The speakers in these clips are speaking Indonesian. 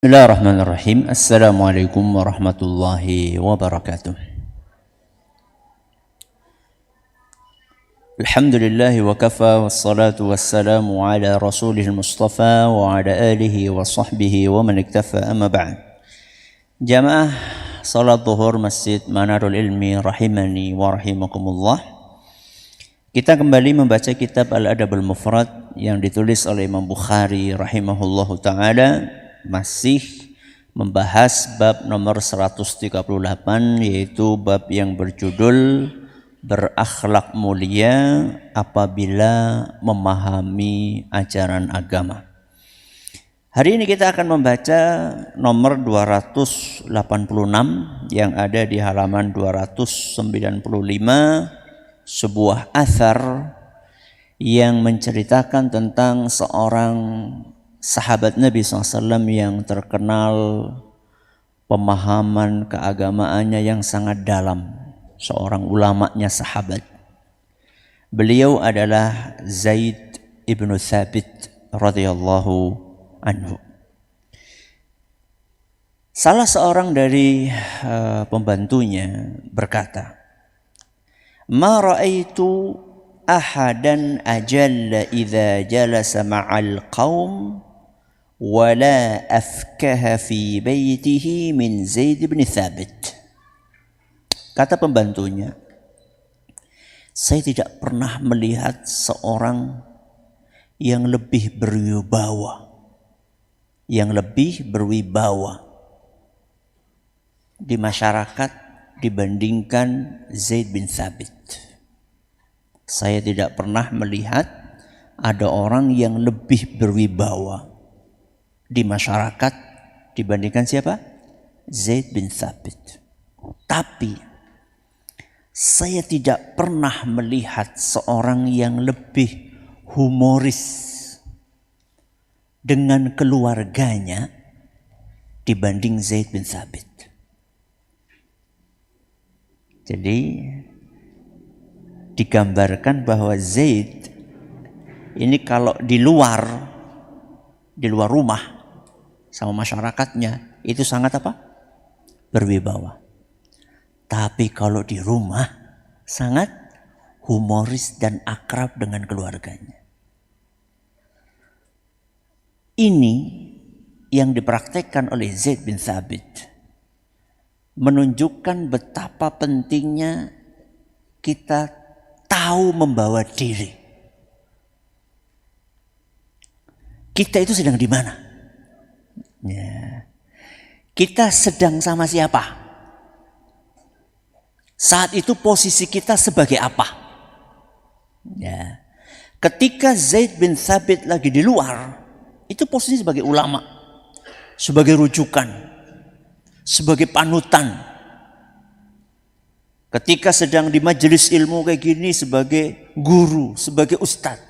Bismillahirrahmanirrahim. Assalamualaikum warahmatullahi wabarakatuh. Alhamdulillahi wa kafa wassalatu wassalamu ala rasulihil mustafa wa ala alihi wa sahbihi wa man iktafa amma ba'd. Jamaah salat zuhur Masjid Manarul Ilmi rahimani wa rahimakumullah. Kita kembali membaca kitab Al-Adabul Mufrad yang ditulis oleh Imam Bukhari rahimahullahu ta'ala. Masih membahas bab nomor 138, yaitu bab yang berjudul berakhlak mulia apabila memahami ajaran agama. Hari ini kita akan membaca nomor 286 yang ada di halaman 295, sebuah athar yang menceritakan tentang seorang sahabat Nabi SAW yang terkenal pemahaman keagamaannya yang sangat dalam, seorang ulamanya sahabat. Beliau adalah Zaid ibnu Thabit radhiyallahu anhu. Salah seorang dari pembantunya berkata, "Ma ra'aitu ahadan ajalla idza jalasa ma'al qaum wala afkaha fi baitihi min Zaid bin Thabit." Kata pembantunya, saya tidak pernah melihat seorang yang lebih berwibawa, di masyarakat dibandingkan Zaid bin Thabit. Saya tidak pernah melihat ada orang yang lebih berwibawa di masyarakat dibandingkan siapa? Zaid bin Thabit. Tapi saya tidak pernah melihat seorang yang lebih humoris dengan keluarganya dibanding Zaid bin Thabit. Jadi digambarkan bahwa Zaid ini kalau di luar rumah sama masyarakatnya itu sangat berwibawa. Tapi kalau di rumah sangat humoris dan akrab dengan keluarganya. Ini yang dipraktekkan oleh Zaid bin Thabit menunjukkan betapa pentingnya kita tahu membawa diri. Kita itu sedang di mana? Ya. Kita sedang sama siapa? Saat itu posisi kita sebagai apa? Ya. Ketika Zaid bin Thabit lagi di luar, itu posisi sebagai ulama, sebagai rujukan, sebagai panutan. Ketika sedang di majelis ilmu kayak gini sebagai guru, sebagai ustadz.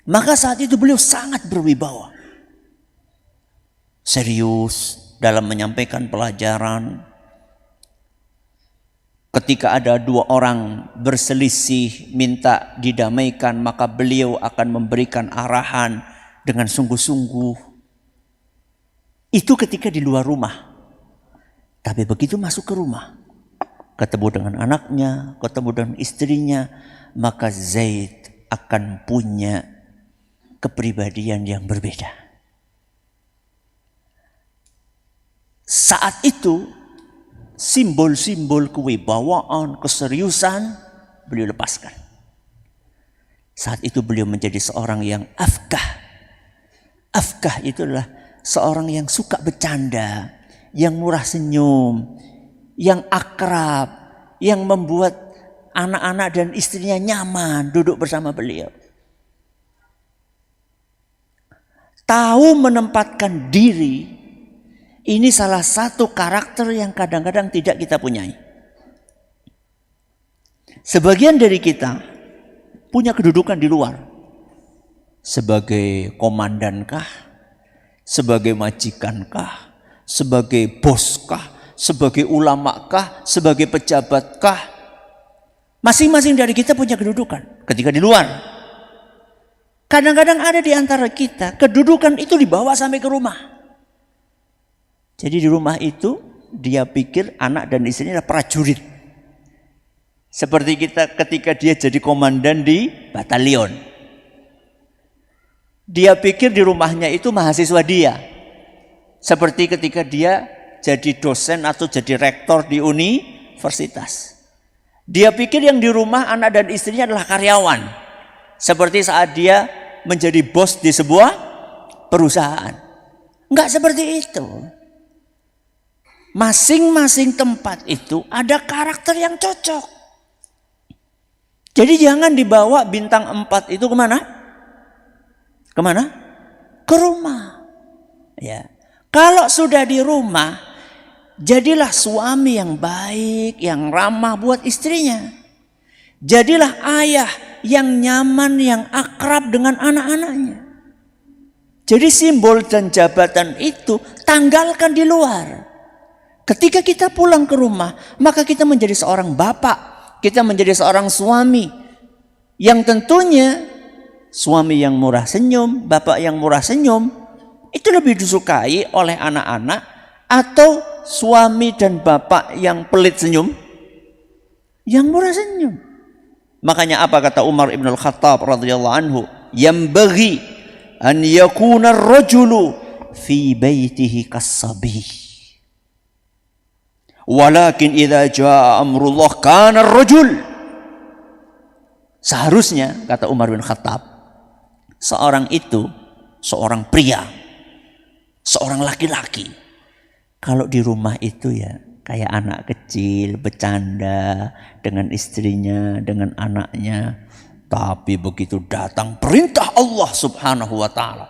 Maka saat itu beliau sangat berwibawa. Serius dalam menyampaikan pelajaran. Ketika ada dua orang berselisih minta didamaikan, maka beliau akan memberikan arahan dengan sungguh-sungguh. Itu ketika di luar rumah. Tapi begitu masuk ke rumah, ketemu dengan anaknya, ketemu dengan istrinya, maka Zaid akan punya kepribadian yang berbeda. Saat itu simbol-simbol kewibawaan, keseriusan beliau lepaskan. Saat itu beliau menjadi seorang yang afkah. Afkah itu adalah seorang yang suka bercanda, yang murah senyum, yang akrab, yang membuat anak-anak dan istrinya nyaman duduk bersama beliau. Tahu menempatkan diri, ini salah satu karakter yang kadang-kadang tidak kita punyai. Sebagian dari kita punya kedudukan di luar. Sebagai komandankah? Sebagai majikankah? Sebagai boskah? Sebagai ulamakah? Sebagai pejabatkah? Masing-masing dari kita punya kedudukan ketika di luar. Kadang-kadang ada di antara kita, kedudukan itu dibawa sampai ke rumah. Jadi di rumah itu dia pikir anak dan istrinya adalah prajurit. Seperti kita ketika dia jadi komandan di batalion. Dia pikir di rumahnya itu mahasiswa dia. Seperti ketika dia jadi dosen atau jadi rektor di universitas. Dia pikir yang di rumah anak dan istrinya adalah karyawan. Seperti saat dia menjadi bos di sebuah perusahaan. Enggak seperti itu. Masing-masing tempat itu ada karakter yang cocok. Jadi jangan dibawa bintang 4 itu kemana? Kemana? Ke rumah. Ya. Kalau sudah di rumah, jadilah suami yang baik, yang ramah buat istrinya. Jadilah ayah yang nyaman, yang akrab dengan anak-anaknya. Jadi simbol dan jabatan itu tanggalkan di luar. Ketika kita pulang ke rumah, maka kita menjadi seorang bapak. Kita menjadi seorang suami yang tentunya suami yang murah senyum, bapak yang murah senyum itu lebih disukai oleh anak-anak atau suami dan bapak yang pelit senyum, yang murah senyum. Makanya apa kata Umar ibn al-Khattab radhiyallahu anhu, "Yambaghi an yakuna ar-rajulu fi baitihi kas-sabi." Walakin idza jaa amrullah kana ar-rajul. Seharusnya kata Umar bin Khattab, seorang itu seorang pria, seorang laki-laki. Kalau di rumah itu ya kayak anak kecil bercanda dengan istrinya, dengan anaknya. Tapi begitu datang perintah Allah Subhanahu wa taala,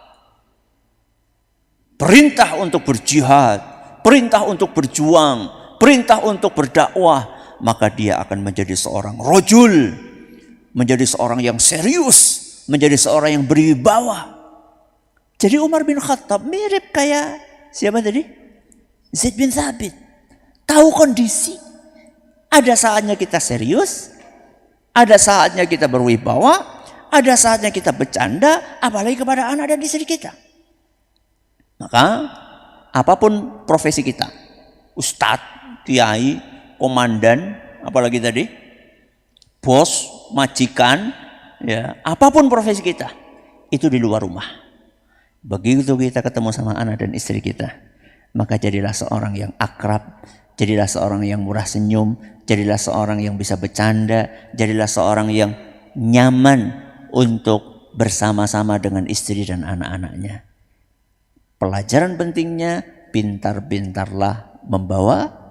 perintah untuk berjihad, perintah untuk berjuang, perintah untuk berdakwah, maka dia akan menjadi seorang rajul, menjadi seorang yang serius, menjadi seorang yang berwibawa. Jadi Umar bin Khattab mirip kayak siapa tadi? Zaid bin Thabit. Tahu kondisi. Ada saatnya kita serius, ada saatnya kita berwibawa, ada saatnya kita bercanda, apalagi kepada anak dan istri kita. Maka apapun profesi kita, ustadz, kiai, komandan, apalagi tadi, bos, majikan, ya, apapun profesi kita, itu di luar rumah. Begitu kita ketemu sama anak dan istri kita, maka jadilah seorang yang akrab, jadilah seorang yang murah senyum, jadilah seorang yang bisa bercanda, jadilah seorang yang nyaman untuk bersama-sama dengan istri dan anak-anaknya. Pelajaran pentingnya, pintar-pintarlah membawa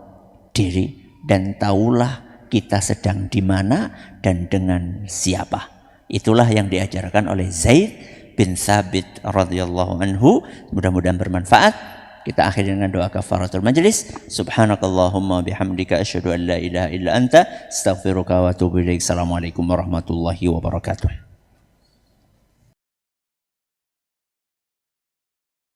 diri dan tahulah kita sedang di mana dan dengan siapa. Itulah yang diajarkan oleh Zaid bin Thabit radhiyallahu anhu. Mudah-mudahan bermanfaat. Kita akhiri dengan doa kafaratul majlis. Subhanakallahumma bihamdika asyhadu an la ilaha illa anta astaghfiruka wa atubu ilaik. Assalamualaikum warahmatullahi wabarakatuh.